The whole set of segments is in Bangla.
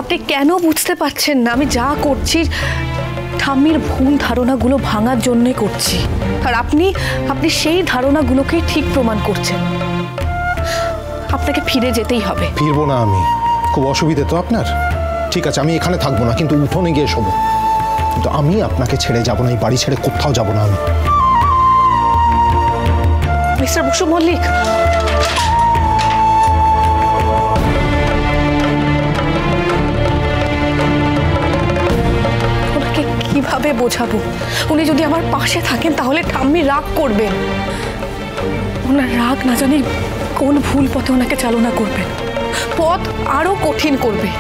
আপনি কেন বুঝতে পারছেন না? আমি যা করছি ঠাম্মির ভুল ধারণাগুলো ভাঙার জন্যই করছি, আর আপনি সেই ধারণাগুলোকেই ঠিক প্রমাণ করছেন। আপনাকে ফিরে যেতেই হবে। ফিরবো না আমি। খুব অসুবিধে তো আপনার? ঠিক আছে, আমি এখানে থাকবো না, কিন্তু উঠোনে গিয়ে শোবো। কিন্তু আমি আপনাকে ছেড়ে যাবো না, এই বাড়ি ছেড়ে কোথাও যাবো না আমি। মিস্টার বসু মল্লিক, ওনাকে কিভাবে বোঝাবো? উনি যদি আমার পাশে থাকেন তাহলে ঠাম্মি রাগ করবেন। ওনার রাগ না জানি কোন ভুল পথে ওনাকে চালনা করবেন, পথ আরো কঠিন করবে।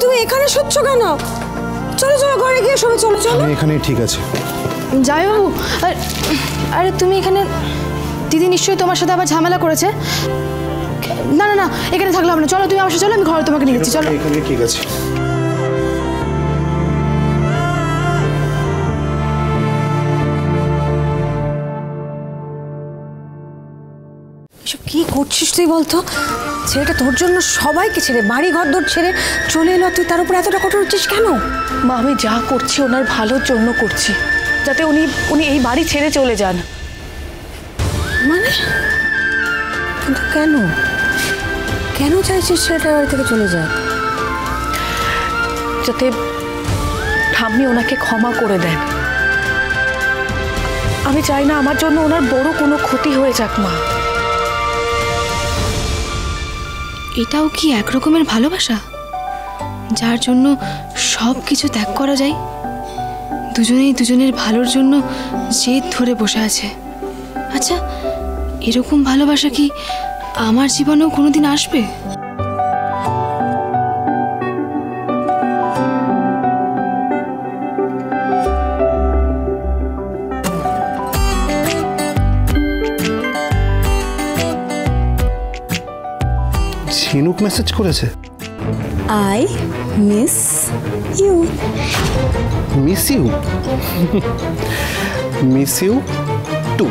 তুমি এখানে শুচ্ছ কেন? চলো চলো ঘরে গিয়ে শোবে। চলো চলো। এখানে ঠিক আছে। যাই বাবু, আরে তুমি এখানে, দিদি নিশ্চয়ই তোমার সাথে আবার ঝামেলা করেছে। না না না, এখানে থাকলাম না, চলো তুমি আমার সাথে চলো, আমি ঘরে তোমাকে নিয়ে যাচ্ছি। চলো এখানে ঠিক আছে। এসব কি করছিস তুই বলতো? ছেলেটা তোর জন্য সবাইকে ছেড়ে, বাড়ি ঘর দর ছেড়ে চলে এলো, তুই তার উপর এতটা কঠোর হচ্ছিস কেন? মা, আমি যা করছি ওনার ভালোর জন্য করছি, যাতে উনি এই বাড়ি ছেড়ে চলে যান। মানে কিন্তু কেন কেন চাইছিস ছেলেটা বাড়ি থেকে চলে যাক? যাতে ঠাম্মি ওনাকে ক্ষমা করে দেন। আমি চাই না আমার জন্য ওনার বড় কোনো ক্ষতি হয়ে যাক। মা, এটাও কি একরকমের ভালোবাসা, যার জন্য সব কিছু ত্যাগ করা যায়? দুজনেই দুজনের ভালোর জন্য জেদ ধরে বসে আছে। আচ্ছা, এরকম ভালোবাসা কি আমার জীবনেও কোনোদিন আসবে? ঝিনুক মেসেজ করেছে, I miss you. Miss you, miss you too.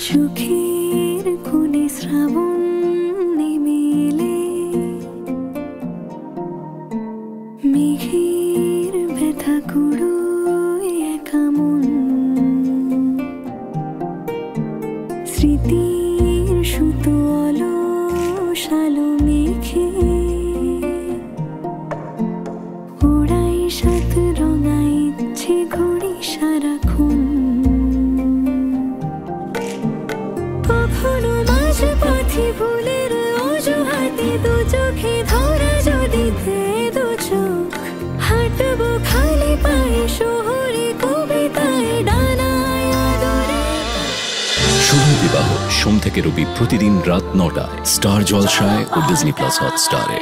চোখের কোণে শ্রাবণ নেমে এলে, মেঘের ব্যথা কুড়োয় একা মন, স্মৃতির সুতো অলস আলো মেঘে ওড়াই সাত রঙা ইচ্ছে ঘড়ি সারাক্ষণ। কখনো মাঝ পথে ভুলের অজুহাতে দু চোখে ধরা যদি দেয় দু চোখ, হাঁটবো খালি পায়ে শহরে কবিতায় ডানায় আদরে। শুভ বিবাহ সোম থেকে রবি প্রতিদিন রাত ৯টায় স্টার জলসায় ও ডিজনি প্লাস হটস্টারে।